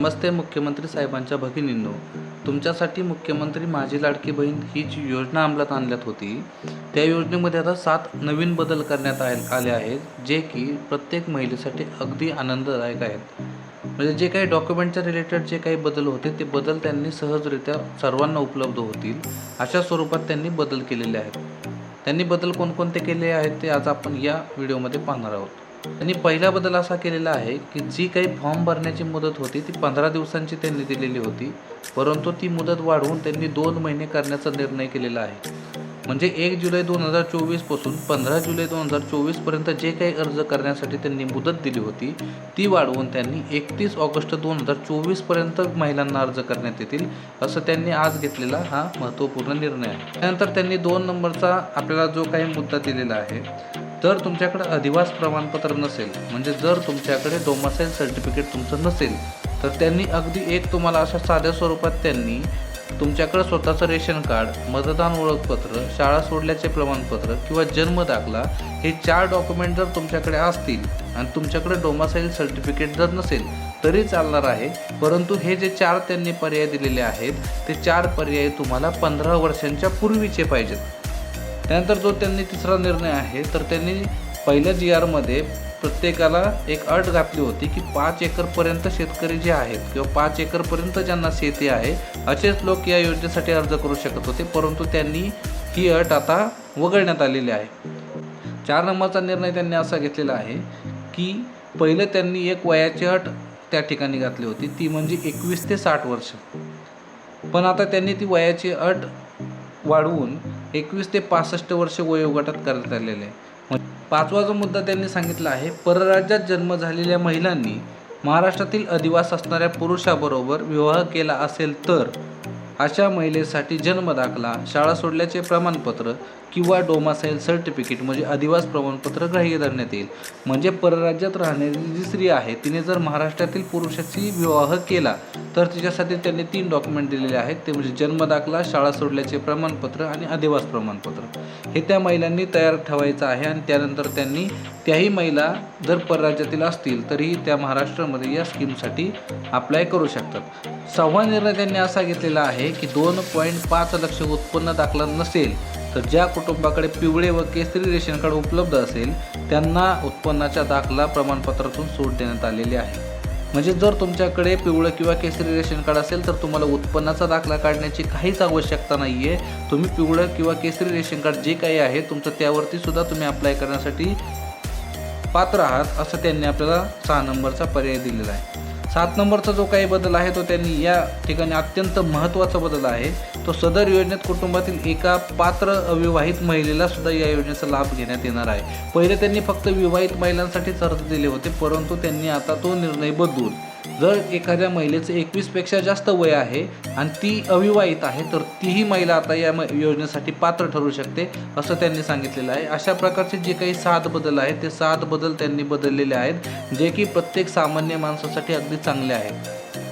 नमस्ते मुख्यमंत्री साहेबांच्या भगिनींनो, तुमच्यासाठी मुख्यमंत्री माझी लाडकी बहीण ही जी योजना अंमलात आणण्यात होती, त्या योजनेमध्ये आता 7 नवीन बदल करण्यात आले आहेत, जे की प्रत्येक महिलेसाठी अगदी आनंददायक आहेत. म्हणजे जे काही डॉक्युमेंटच्या रिलेटेड जे काही बदल होते, ते बदल त्यांनी सहजरित्या सर्वांना उपलब्ध होतील अशा स्वरूपात त्यांनी बदल केलेले आहेत. त्यांनी बदल कोणकोणते केले आहेत ते आज आपण या व्हिडिओमध्ये पाहणार आहोत. त्यांनी पहिला बदल असा केलेला आहे की जी काही फॉर्म भरण्याची मुदत होती ती 15 दिवसांची त्यांनी दिलेली होती, परंतु ती मुदत वाढवून त्यांनी 2 महिने करण्याचा निर्णय केलेला आहे. म्हणजे 1 जुलै 2024 पासून 15 जुलै 2024 पर्यंत जे काही अर्ज करण्यासाठी त्यांनी मुदत दिली होती ती वाढवून त्यांनी 31 ऑगस्ट 2024 पर्यंत महिलांना अर्ज करण्यात येतील, असं त्यांनी आज घेतलेला हा महत्त्वपूर्ण निर्णय आहे. त्यानंतर त्यांनी 2 नंबरचा आपल्याला जो काही मुद्दा दिलेला आहे, जर तुमच्याकडे अधिवास प्रमाणपत्र नसेल, म्हणजे जर तुमच्याकडे डोमासाईल सर्टिफिकेट तुमचं नसेल, तर त्यांनी अगदी एक तुम्हाला अशा साध्या स्वरूपात त्यांनी तुमच्याकडे स्वतःचं रेशन कार्ड, मतदान ओळखपत्र, शाळा सोडल्याचे प्रमाणपत्र किंवा जन्म दाखला हे 4 डॉक्युमेंट जर तुमच्याकडे असतील आणि तुमच्याकडे डोमासाईल सर्टिफिकेट जर नसेल तरी चालणार आहे. परंतु हे जे 4 त्यांनी पर्याय दिलेले आहेत, ते 4 पर्याय तुम्हाला 15 वर्षांच्या पूर्वीचे पाहिजेत. त्यानंतर जो त्यांनी तिसरा निर्णय आहे, तर त्यांनी पहिल्या GRमध्ये प्रत्येकाला एक अट घातली होती की 5 एकरपर्यंत शेतकरी जे आहेत किंवा 5 एकरपर्यंत ज्यांना शेती आहे असेच लोक या योजनेसाठी अर्ज करू शकत होते, परंतु त्यांनी ही अट आता वगळण्यात आलेली आहे. 4 नंबरचा निर्णय त्यांनी असा घेतलेला आहे की पहिलं त्यांनी एक वयाची अट त्या ठिकाणी घातली होती, ती म्हणजे 21 ते 60 वर्ष, पण आता त्यांनी ती वयाची अट वाढवून 21 ते 65 वर्ष वयोगटात करण्यात आलेले आहे. 5वा जो मुद्दा त्यांनी सांगितला आहे, परराज्यात जन्म झालेल्या महिलांनी महाराष्ट्रातील अधिवास असणाऱ्या पुरुषाबरोबर विवाह केला असेल तर अशा महिलेसाठी जन्म दाखला, शाळा सोडल्याचे प्रमाणपत्र किंवा डोमासाईल सर्टिफिकेट म्हणजे अधिवास प्रमाणपत्र ग्राह्य धरण्यात येईल. म्हणजे परराज्यात राहणारी जी स्त्री आहे तिने जर महाराष्ट्रातील पुरुषाशी विवाह केला तर तिच्यासाठी त्यांनी 3 डॉक्युमेंट दिलेले आहेत, ते म्हणजे जन्म दाखला, शाळा सोडल्याचे प्रमाणपत्र आणि अधिवास प्रमाणपत्र. हे त्या महिलांनी तयार ठेवायचं आहे आणि त्यानंतर त्यांनी त्याही महिला जर परराज्यातील असतील तरीही त्या महाराष्ट्रामध्ये या स्कीमसाठी अप्लाय करू शकतात. 6वा निर्णय त्यांनी असा घेतलेला आहे की 2.5 लक्ष उत्पन्न दाखला नसेल तर ज्या कुटुंबाकडे पिवळे व केसरी रेशन कार्ड उपलब्ध असेल त्यांना उत्पन्नाच्या दाखला प्रमाणपत्रातून सूट देण्यात आलेली आहे. म्हणजे जर तुमच्याकडे पिवळं किंवा केसरी रेशन कार्ड असेल तर तुम्हाला उत्पन्नाचा दाखला काढण्याची काहीच आवश्यकता नाही आहे. तुम्ही पिवळं किंवा केसरी रेशन कार्ड जे काही आहे तुमचं त्यावरती सुद्धा तुम्ही अप्लाय करण्यासाठी पात्र आहात, असं त्यांनी आपल्याला 6 नंबरचा पर्याय दिलेला आहे. 7 नंबरचा जो काही बदल आहे तो त्यांनी या ठिकाणी अत्यंत महत्त्वाचा बदल आहे, तो सदर योजनेत कुटुंबातील एका पात्र अविवाहित महिलेला सुद्धा या योजनेचा लाभ घेण्यात येणार आहे. पहिले त्यांनी फक्त विवाहित महिलांसाठीच अर्ज दिले होते, परंतु त्यांनी आता तो निर्णय बदलून जर एखाद्या महिलेचं 21पेक्षा जास्त वय आहे आणि ती अविवाहित आहे तर तीही महिला आता या योजनेसाठी पात्र ठरू शकते, असं त्यांनी सांगितलेलं आहे. अशा प्रकारचे जे काही 7 बदल आहेत ते 7 बदल त्यांनी बदललेले आहेत, जे की प्रत्येक सामान्य माणसासाठी अगदी चांगले आहेत.